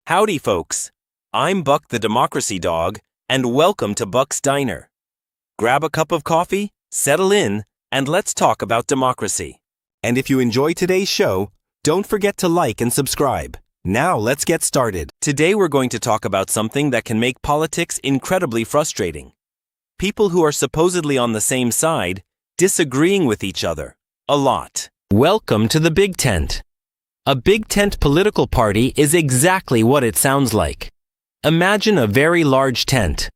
Howdy, folks. I'm Buck the Democracy Dog, and welcome to Buck's Diner. Grab a cup of coffee, settle in, and let's talk about democracy. And if you enjoy today's show, don't forget to like and subscribe. Now let's get started. Today we're going to talk about something that can make politics incredibly frustrating. People who are supposedly on the same side, disagreeing with each other. A lot. Welcome to the Big Tent. A big tent political party is exactly what it sounds like. Imagine a very large tent.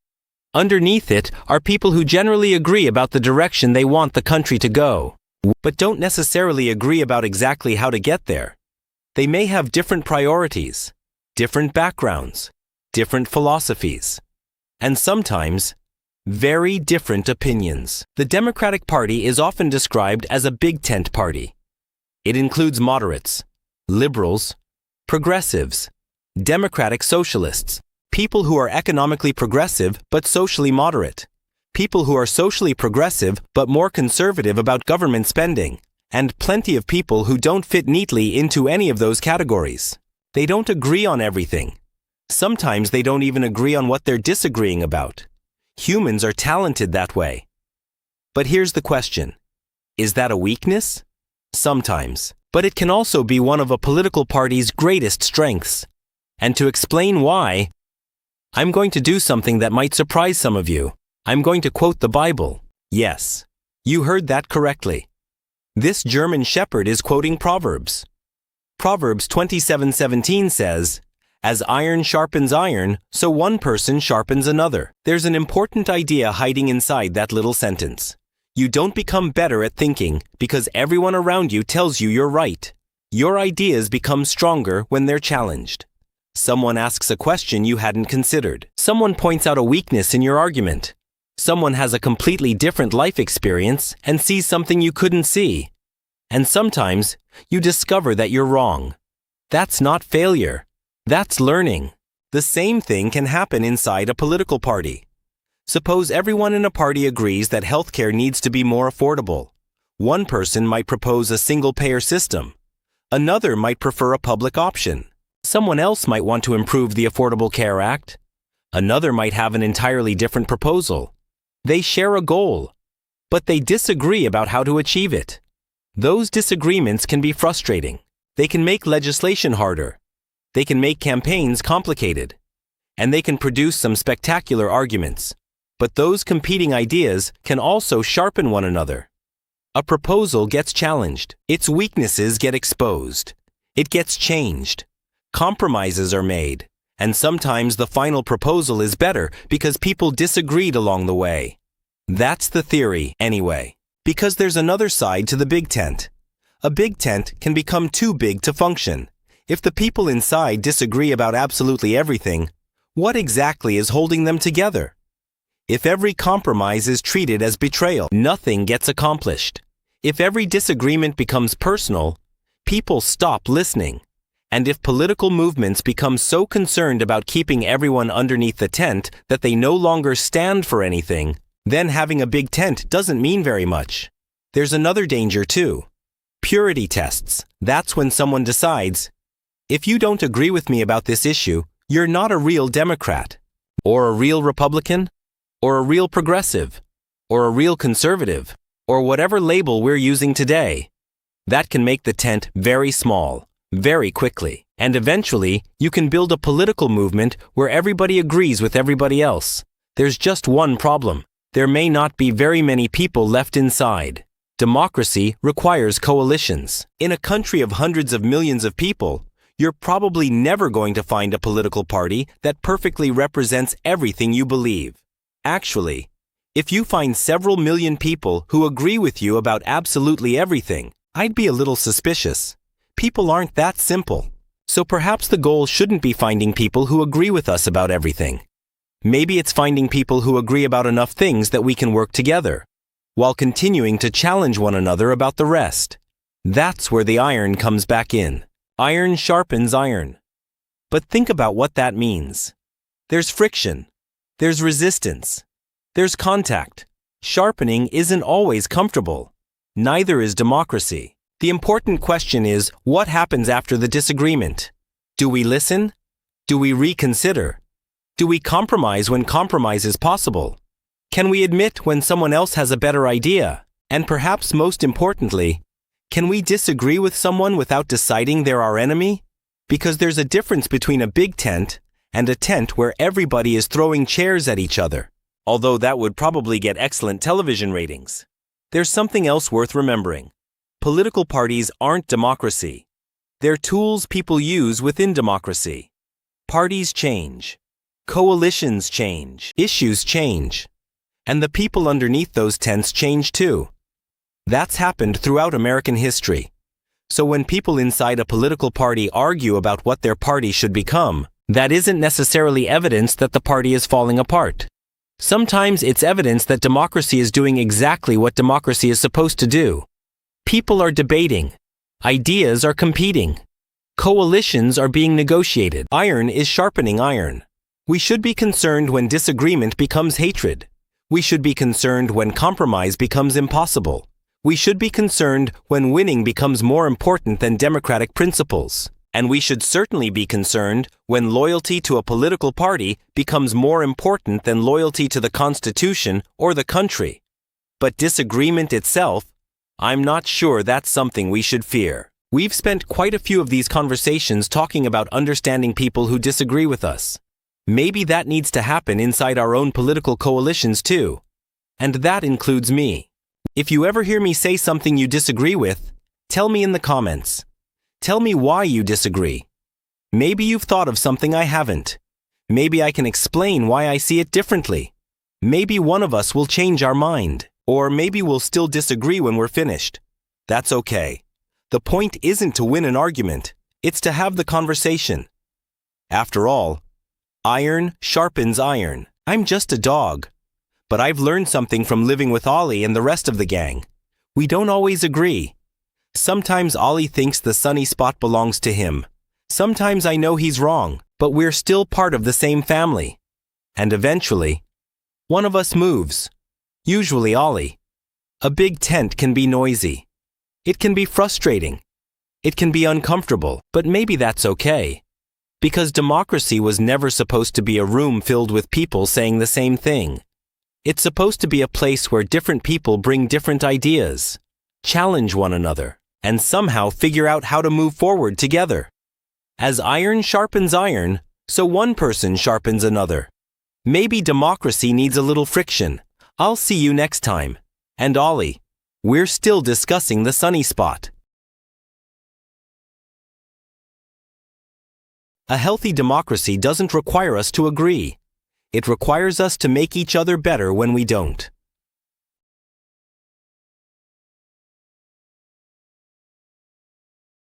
Underneath it are people who generally agree about the direction they want the country to go, but don't necessarily agree about exactly how to get there. They may have different priorities, different backgrounds, different philosophies, and sometimes very different opinions. The Democratic Party is often described as a big tent party. It includes moderates, liberals, progressives, democratic socialists, people who are economically progressive but socially moderate, people who are socially progressive but more conservative about government spending, and plenty of people who don't fit neatly into any of those categories. They don't agree on everything. Sometimes they don't even agree on what they're disagreeing about. Humans are talented that way. But here's the question. Is that a weakness? Sometimes. But it can also be one of a political party's greatest strengths. And to explain why, I'm going to do something that might surprise some of you. I'm going to quote the Bible. Yes, you heard that correctly. This German shepherd is quoting Proverbs. Proverbs 27:17 says, "As iron sharpens iron, so one person sharpens another." There's an important idea hiding inside that little sentence. You don't become better at thinking because everyone around you tells you you're right. Your ideas become stronger when they're challenged. Someone asks a question you hadn't considered. Someone points out a weakness in your argument. Someone has a completely different life experience and sees something you couldn't see. And sometimes you discover that you're wrong. That's not failure. That's learning. The same thing can happen inside a political party. Suppose everyone in a party agrees that healthcare needs to be more affordable. One person might propose a single-payer system. Another might prefer a public option. Someone else might want to improve the Affordable Care Act. Another might have an entirely different proposal. They share a goal, but they disagree about how to achieve it. Those disagreements can be frustrating. They can make legislation harder. They can make campaigns complicated. And they can produce some spectacular arguments. But those competing ideas can also sharpen one another. A proposal gets challenged. Its weaknesses get exposed. It gets changed. Compromises are made. And sometimes the final proposal is better because people disagreed along the way. That's the theory, anyway. Because there's another side to the big tent. A big tent can become too big to function. If the people inside disagree about absolutely everything, what exactly is holding them together? If every compromise is treated as betrayal, nothing gets accomplished. If every disagreement becomes personal, people stop listening. And if political movements become so concerned about keeping everyone underneath the tent that they no longer stand for anything, then having a big tent doesn't mean very much. There's another danger too. Purity tests. That's when someone decides, if you don't agree with me about this issue, you're not a real Democrat, or a real Republican, or a real progressive, or a real conservative, or whatever label we're using today. That can make the tent very small, very quickly. And eventually, you can build a political movement where everybody agrees with everybody else. There's just one problem. There may not be very many people left inside. Democracy requires coalitions. In a country of hundreds of millions of people, you're probably never going to find a political party that perfectly represents everything you believe. Actually, if you find several million people who agree with you about absolutely everything, I'd be a little suspicious. People aren't that simple. So perhaps the goal shouldn't be finding people who agree with us about everything. Maybe it's finding people who agree about enough things that we can work together, while continuing to challenge one another about the rest. That's where the iron comes back in. Iron sharpens iron. But think about what that means. There's friction. There's resistance. There's contact. Sharpening isn't always comfortable. Neither is democracy. The important question is, what happens after the disagreement? Do we listen? Do we reconsider? Do we compromise when compromise is possible? Can we admit when someone else has a better idea? And perhaps most importantly, can we disagree with someone without deciding they're our enemy? Because there's a difference between a big tent and a tent where everybody is throwing chairs at each other. Although that would probably get excellent television ratings. There's something else worth remembering. Political parties aren't democracy. They're tools people use within democracy. Parties change. Coalitions change. Issues change. And the people underneath those tents change too. That's happened throughout American history. So when people inside a political party argue about what their party should become, that isn't necessarily evidence that the party is falling apart. Sometimes it's evidence that democracy is doing exactly what democracy is supposed to do. People are debating. Ideas are competing. Coalitions are being negotiated. Iron is sharpening iron. We should be concerned when disagreement becomes hatred. We should be concerned when compromise becomes impossible. We should be concerned when winning becomes more important than democratic principles. And we should certainly be concerned when loyalty to a political party becomes more important than loyalty to the Constitution or the country. But disagreement itself, I'm not sure that's something we should fear. We've spent quite a few of these conversations talking about understanding people who disagree with us. Maybe that needs to happen inside our own political coalitions too. And that includes me. If you ever hear me say something you disagree with, tell me in the comments. Tell me why you disagree. Maybe you've thought of something I haven't. Maybe I can explain why I see it differently. Maybe one of us will change our mind. Or maybe we'll still disagree when we're finished. That's okay. The point isn't to win an argument. It's to have the conversation. After all, iron sharpens iron. I'm just a dog. But I've learned something from living with Ollie and the rest of the gang. We don't always agree. Sometimes Ollie thinks the sunny spot belongs to him. Sometimes I know he's wrong, but we're still part of the same family. And eventually, one of us moves. Usually Ollie. A big tent can be noisy. It can be frustrating. It can be uncomfortable, but maybe that's okay. Because democracy was never supposed to be a room filled with people saying the same thing. It's supposed to be a place where different people bring different ideas, challenge one another, and somehow figure out how to move forward together. As iron sharpens iron, so one person sharpens another. Maybe democracy needs a little friction. I'll see you next time. And Ollie, we're still discussing the sunny spot. A healthy democracy doesn't require us to agree. It requires us to make each other better when we don't.